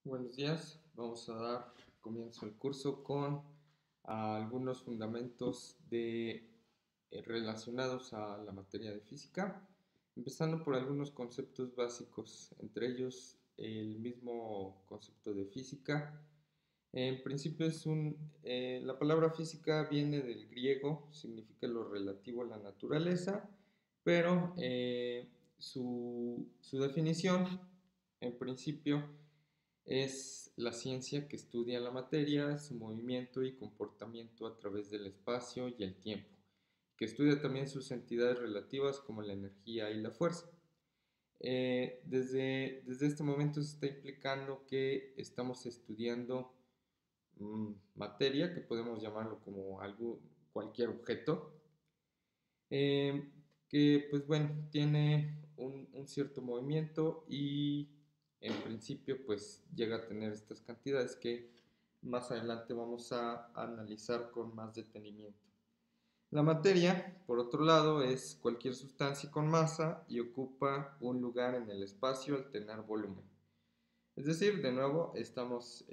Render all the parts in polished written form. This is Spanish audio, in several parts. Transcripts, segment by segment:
Buenos días, vamos a dar comienzo al curso con algunos fundamentos relacionados a la materia de física, empezando por algunos conceptos básicos, entre ellos el mismo concepto de física. En principio la palabra física viene del griego, significa lo relativo a la naturaleza, pero su definición en principio es la ciencia que estudia la materia, su movimiento y comportamiento a través del espacio y el tiempo, que estudia también sus entidades relativas como la energía y la fuerza. Desde este momento se está implicando que estamos estudiando materia, que podemos llamarlo como cualquier objeto, eh, que pues bueno, tiene un cierto movimiento y en principio pues llega a tener estas cantidades que más adelante vamos a analizar con más detenimiento. La materia, por otro lado, es cualquier sustancia con masa y ocupa un lugar en el espacio al tener volumen. Es decir, de nuevo, estamos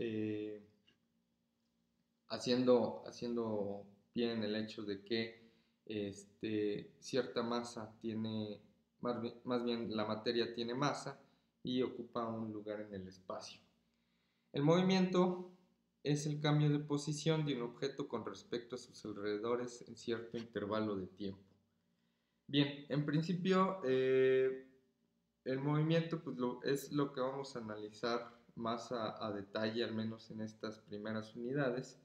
haciendo pie en el hecho de que cierta masa tiene, más bien la materia tiene masa y ocupa un lugar en el espacio. El movimiento es el cambio de posición de un objeto con respecto a sus alrededores en cierto intervalo de tiempo. Bien, en principio el movimiento pues, es lo que vamos a analizar más a detalle, al menos en estas primeras unidades,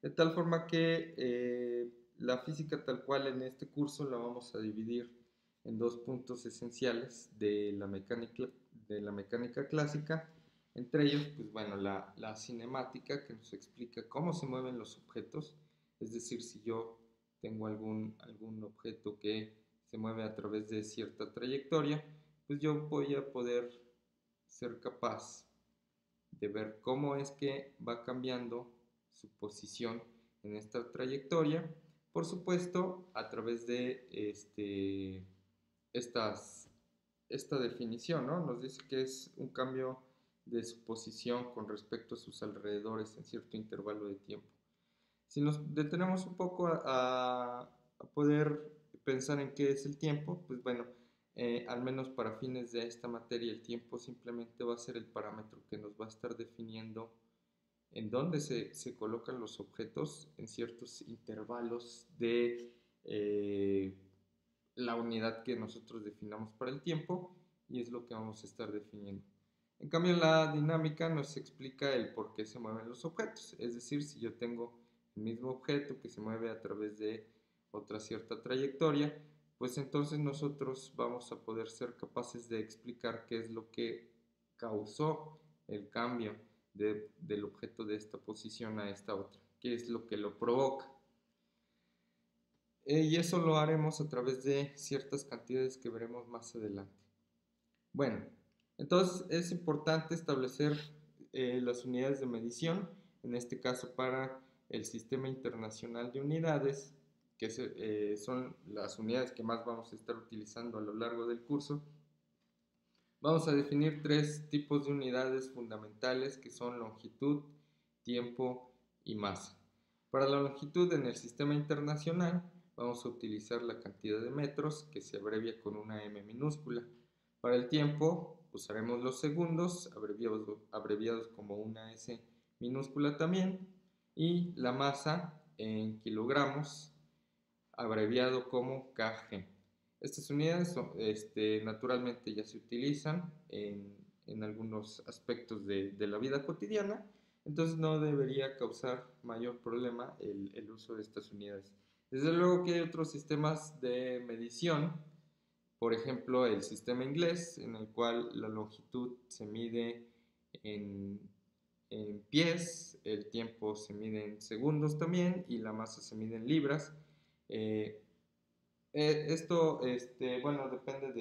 de tal forma que la física tal cual en este curso la vamos a dividir en dos puntos esenciales de la mecánica clásica, entre ellos, pues bueno, la cinemática que nos explica cómo se mueven los objetos, es decir, si yo tengo algún objeto que se mueve a través de cierta trayectoria, pues yo voy a poder ser capaz de ver cómo es que va cambiando su posición en esta trayectoria, por supuesto, a través de esta definición, ¿no? Nos dice que es un cambio de su posición con respecto a sus alrededores en cierto intervalo de tiempo. Si nos detenemos un poco a poder pensar en qué es el tiempo, pues bueno, al menos para fines de esta materia, el tiempo simplemente va a ser el parámetro que nos va a estar definiendo en dónde se colocan los objetos en ciertos intervalos de la unidad que nosotros definamos para el tiempo y es lo que vamos a estar definiendo. En cambio, la dinámica nos explica el por qué se mueven los objetos, es decir, si yo tengo el mismo objeto que se mueve a través de otra cierta trayectoria, pues entonces nosotros vamos a poder ser capaces de explicar qué es lo que causó el cambio del objeto de esta posición a esta otra, qué es lo que lo provoca. Y eso lo haremos a través de ciertas cantidades que veremos más adelante. Bueno, entonces es importante establecer las unidades de medición, en este caso para el Sistema Internacional de Unidades, que son las unidades que más vamos a estar utilizando a lo largo del curso. Vamos a definir tres tipos de unidades fundamentales que son longitud, tiempo y masa. Para la longitud en el sistema internacional vamos a utilizar la cantidad de metros que se abrevia con una m minúscula. Para el tiempo usaremos los segundos abreviados como una s minúscula también y la masa en kilogramos abreviado como kg. Estas unidades naturalmente ya se utilizan en algunos aspectos de la vida cotidiana, entonces no debería causar mayor problema el uso de estas unidades. Desde luego que hay otros sistemas de medición, por ejemplo el sistema inglés, en el cual la longitud se mide en, en pies, el tiempo se mide en segundos también y la masa se mide en libras. Eh, Esto, bueno, depende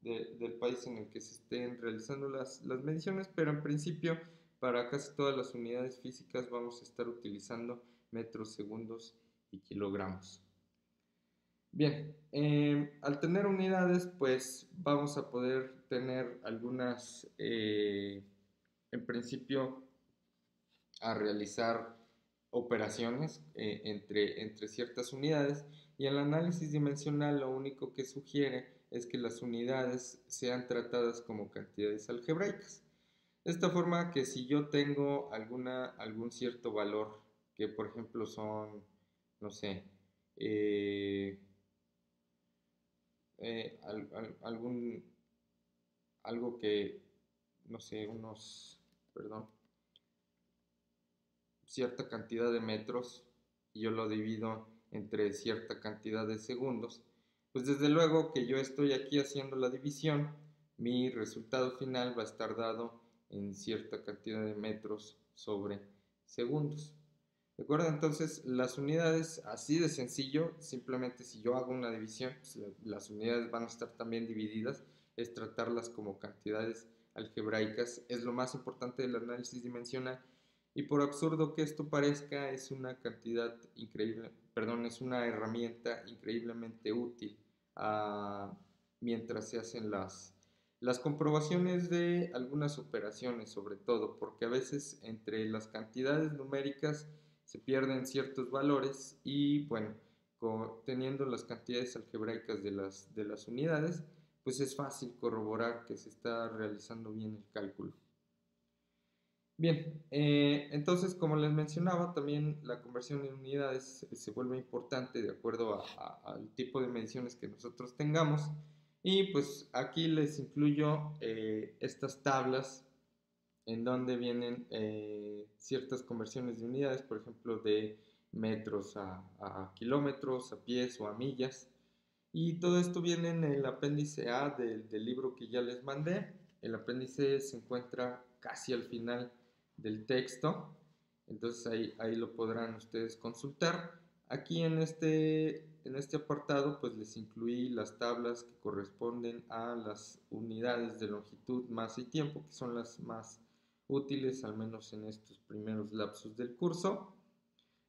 del país en el que se estén realizando las mediciones, pero en principio para casi todas las unidades físicas vamos a estar utilizando metros, segundos y kilogramos. Bien, al tener unidades, pues vamos a poder tener algunas en principio a realizar operaciones entre ciertas unidades, y el análisis dimensional lo único que sugiere es que las unidades sean tratadas como cantidades algebraicas. De esta forma que si yo tengo algún cierto valor, que por ejemplo son, no sé, eh, algún, algo que, no sé, perdón, cierta cantidad de metros y yo lo divido entre cierta cantidad de segundos, pues desde luego que yo estoy aquí haciendo la división, mi resultado final va a estar dado en cierta cantidad de metros sobre segundos. ¿De acuerdo? Entonces, las unidades, así de sencillo, simplemente si yo hago una división, pues las unidades van a estar también divididas, es tratarlas como cantidades algebraicas, es lo más importante del análisis dimensional, y por absurdo que esto parezca, es una cantidad increíble, perdón, es una herramienta increíblemente útil mientras se hacen las comprobaciones de algunas operaciones, sobre todo, porque a veces entre las cantidades numéricas se pierden ciertos valores y bueno, teniendo las cantidades algebraicas de las unidades, pues es fácil corroborar que se está realizando bien el cálculo. Bien, entonces como les mencionaba, también la conversión en unidades se vuelve importante de acuerdo al tipo de mediciones que nosotros tengamos, y pues aquí les incluyo estas tablas en donde vienen ciertas conversiones de unidades, por ejemplo, de metros a kilómetros, a pies o a millas. Y todo esto viene en el apéndice A del libro que ya les mandé. El apéndice se encuentra casi al final del texto, entonces ahí lo podrán ustedes consultar. Aquí en este apartado pues les incluí las tablas que corresponden a las unidades de longitud, masa y tiempo, que son las más útiles, al menos en estos primeros lapsos del curso,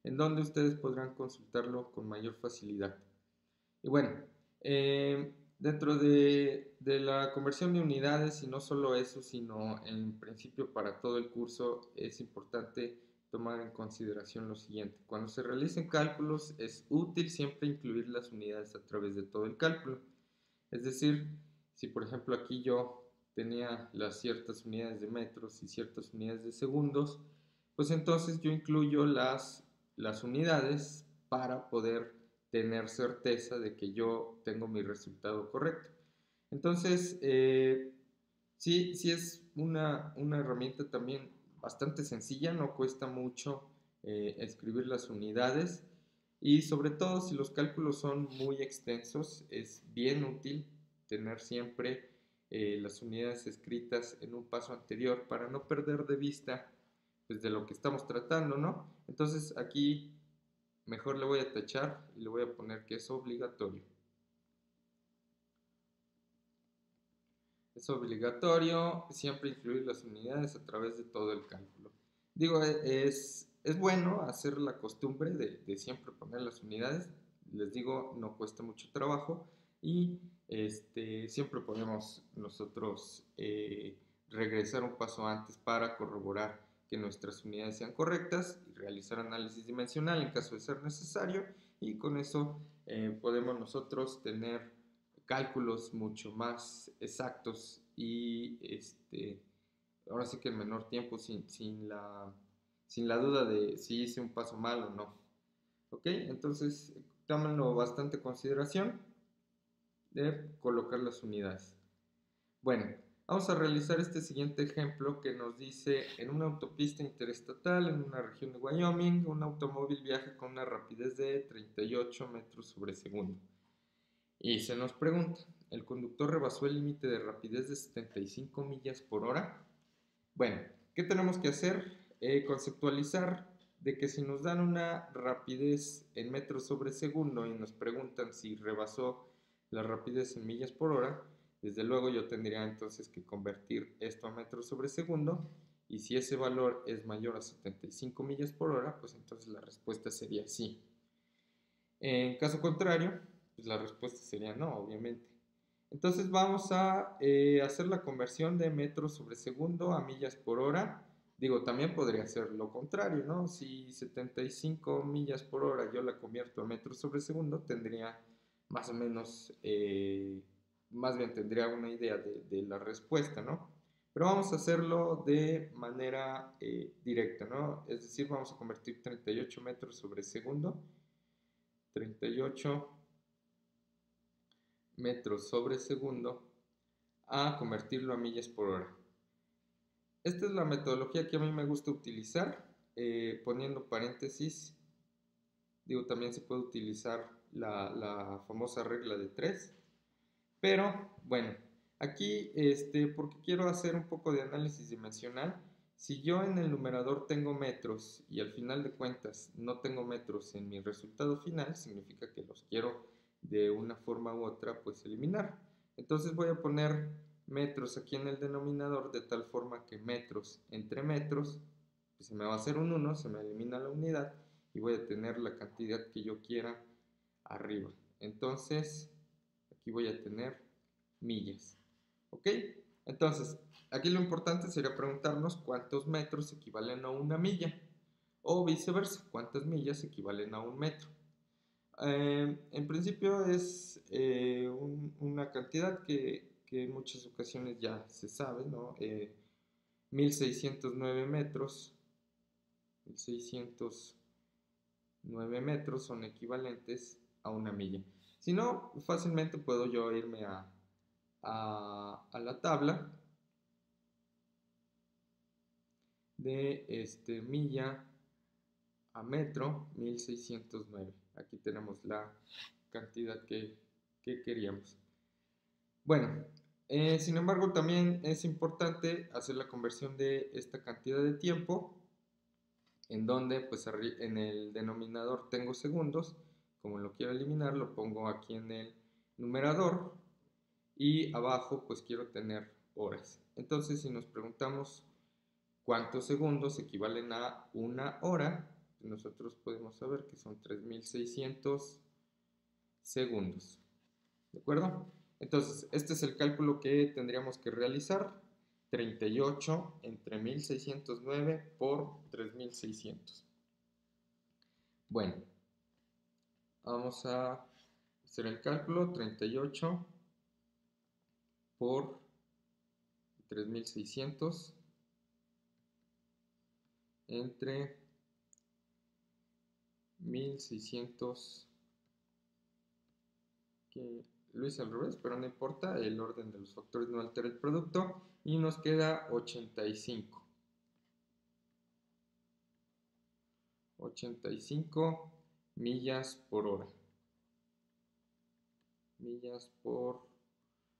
en donde ustedes podrán consultarlo con mayor facilidad. Y bueno, dentro de la conversión de unidades, y no solo eso, sino en principio para todo el curso, es importante tomar en consideración lo siguiente. Cuando se realicen cálculos, es útil siempre incluir las unidades a través de todo el cálculo. Es decir, si por ejemplo aquí yo tenía las ciertas unidades de metros y ciertas unidades de segundos, pues entonces yo incluyo las unidades para poder tener certeza de que yo tengo mi resultado correcto. Entonces, sí es una herramienta también bastante sencilla, no cuesta mucho escribir las unidades, y sobre todo si los cálculos son muy extensos, es bien útil tener siempre las unidades escritas en un paso anterior para no perder de vista pues, de lo que estamos tratando, ¿no? Entonces aquí mejor le voy a tachar y le voy a poner que es obligatorio. Es obligatorio siempre incluir las unidades a través de todo el cálculo. Digo, es bueno hacer la costumbre de siempre poner las unidades. Les digo, no cuesta mucho trabajo, y siempre podemos nosotros regresar un paso antes para corroborar que nuestras unidades sean correctas y realizar análisis dimensional en caso de ser necesario, y con eso podemos nosotros tener cálculos mucho más exactos y ahora sí que en menor tiempo sin la duda de si hice un paso mal o no. ¿Ok? Entonces, tómenlo bastante en consideración de colocar las unidades. Bueno, vamos a realizar este siguiente ejemplo que nos dice: en una autopista interestatal en una región de Wyoming, un automóvil viaja con una rapidez de 38 metros sobre segundo. Y se nos pregunta, ¿el conductor rebasó el límite de rapidez de 75 millas por hora? Bueno, ¿qué tenemos que hacer? Conceptualizar de que si nos dan una rapidez en metros sobre segundo y nos preguntan si rebasó la rapidez en millas por hora, desde luego yo tendría entonces que convertir esto a metros sobre segundo, y si ese valor es mayor a 75 millas por hora, pues entonces la respuesta sería sí. En caso contrario, pues la respuesta sería no, obviamente. Entonces vamos a hacer la conversión de metros sobre segundo a millas por hora. Digo, también podría ser lo contrario, ¿no? Si 75 millas por hora yo la convierto a metros sobre segundo, tendría más o menos, más bien tendría una idea de la respuesta, ¿no? Pero vamos a hacerlo de manera directa, ¿no? Es decir, vamos a convertir 38 metros sobre segundo, 38 metros sobre segundo, a convertirlo a millas por hora. Esta es la metodología que a mí me gusta utilizar, poniendo paréntesis. Digo, también se puede utilizar la famosa regla de 3. Pero bueno, aquí, porque quiero hacer un poco de análisis dimensional, si yo en el numerador tengo metros y al final de cuentas no tengo metros en mi resultado final, significa que los quiero de una forma u otra pues eliminar. Entonces voy a poner metros aquí en el denominador de tal forma que metros entre metros, pues se me va a hacer un 1, se me elimina la unidad y voy a tener la cantidad que yo quiera arriba. Entonces aquí voy a tener millas. ¿Ok? Entonces, aquí lo importante sería preguntarnos cuántos metros equivalen a una milla. O viceversa, cuántas millas equivalen a un metro. En principio es una cantidad que en muchas ocasiones ya se sabe, ¿no? 1609 metros. 1609 metros son equivalentes a una milla. Si no, fácilmente puedo yo irme a la tabla de milla a metro, 1609. Aquí tenemos la cantidad que queríamos. Bueno, sin embargo, también es importante hacer la conversión de esta cantidad de tiempo, en donde pues en el denominador tengo segundos. Como lo quiero eliminar, lo pongo aquí en el numerador y abajo pues quiero tener horas. Entonces, si nos preguntamos cuántos segundos equivalen a una hora, nosotros podemos saber que son 3600 segundos. ¿De acuerdo? Entonces, este es el cálculo que tendríamos que realizar. 38 entre 1609 por 3600. Bueno, vamos a hacer el cálculo. 38 por 3600 entre 1600, que lo hice al revés, pero no importa, el orden de los factores no altera el producto, y nos queda 85. 85 millas por hora. Millas por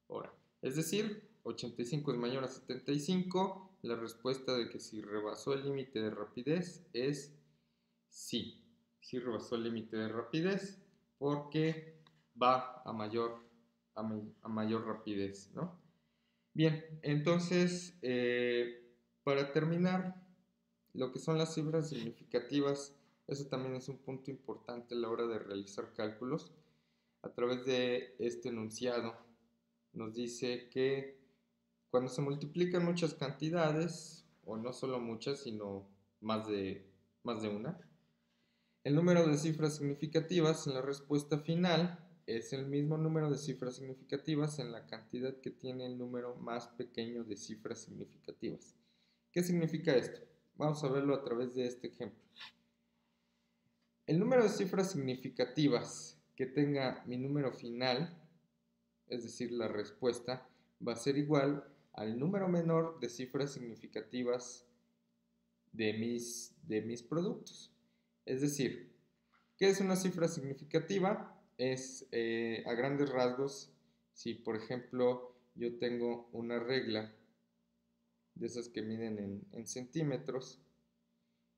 hora. Es decir, 85 es mayor a 75. La respuesta de que si rebasó el límite de rapidez es sí. Sí rebasó el límite de rapidez porque va a mayor rapidez, ¿no? Bien, entonces, para terminar, lo que son las cifras significativas, eso también es un punto importante a la hora de realizar cálculos. A través de este enunciado nos dice que cuando se multiplican muchas cantidades, o no solo muchas, sino más de una, el número de cifras significativas en la respuesta final es el mismo número de cifras significativas en la cantidad que tiene el número más pequeño de cifras significativas. ¿Qué significa esto? Vamos a verlo a través de este ejemplo. El número de cifras significativas que tenga mi número final, es decir, la respuesta, va a ser igual al número menor de cifras significativas de mis productos. Es decir, ¿qué es una cifra significativa? Es a grandes rasgos, si por ejemplo yo tengo una regla de esas que miden en centímetros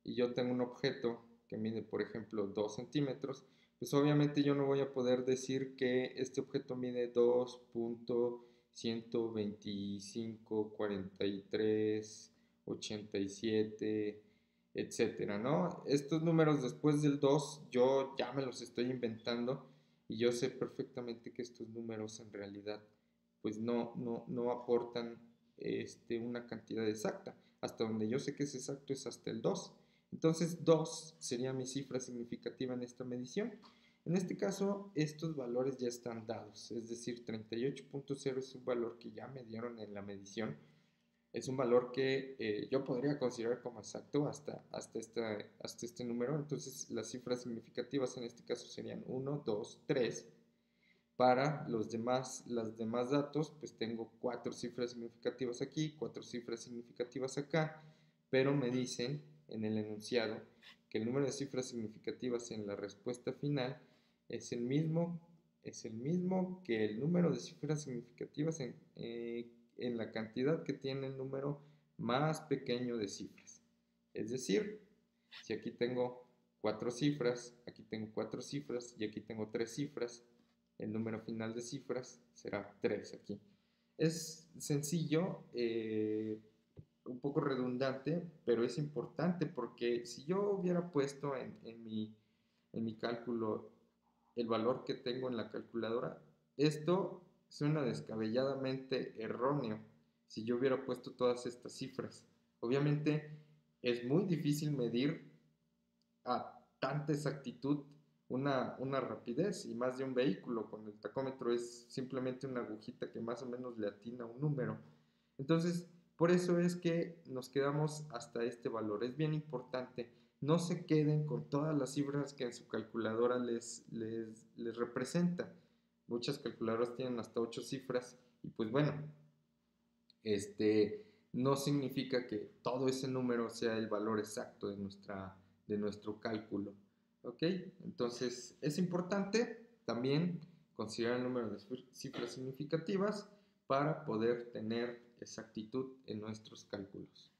y yo tengo un objeto que mide por ejemplo 2 centímetros, pues obviamente yo no voy a poder decir que este objeto mide 2.1254387, etcétera, ¿no? Estos números después del 2 yo ya me los estoy inventando y yo sé perfectamente que estos números en realidad pues no aportan una cantidad exacta. Hasta donde yo sé que es exacto es hasta el 2. Entonces 2 sería mi cifra significativa en esta medición. En este caso, estos valores ya están dados, es decir, 38.0 es un valor que ya me dieron en la medición. Es un valor que yo podría considerar como exacto hasta este número. Entonces, las cifras significativas en este caso serían 1, 2, 3. Para los demás datos, pues tengo 4 cifras significativas aquí, 4 cifras significativas acá, pero me dicen en el enunciado que el número de cifras significativas en la respuesta final es el mismo que el número de cifras significativas en la cantidad que tiene el número más pequeño de cifras. Es decir, si aquí tengo 4 cifras, aquí tengo 4 cifras y aquí tengo 3 cifras, el número final de cifras será 3 aquí. Es sencillo, un poco redundante, pero es importante porque si yo hubiera puesto en mi cálculo el valor que tengo en la calculadora, esto suena descabelladamente erróneo si yo hubiera puesto todas estas cifras. Obviamente es muy difícil medir a tanta exactitud una rapidez y más de un vehículo. Con el tacómetro es simplemente una agujita que más o menos le atina un número. Entonces, por eso es que nos quedamos hasta este valor. Es bien importante. No se queden con todas las cifras que en su calculadora les representa. Muchas calculadoras tienen hasta 8 cifras y pues bueno, no significa que todo ese número sea el valor exacto de nuestro cálculo. ¿Ok? Entonces es importante también considerar el número de cifras significativas para poder tener exactitud en nuestros cálculos.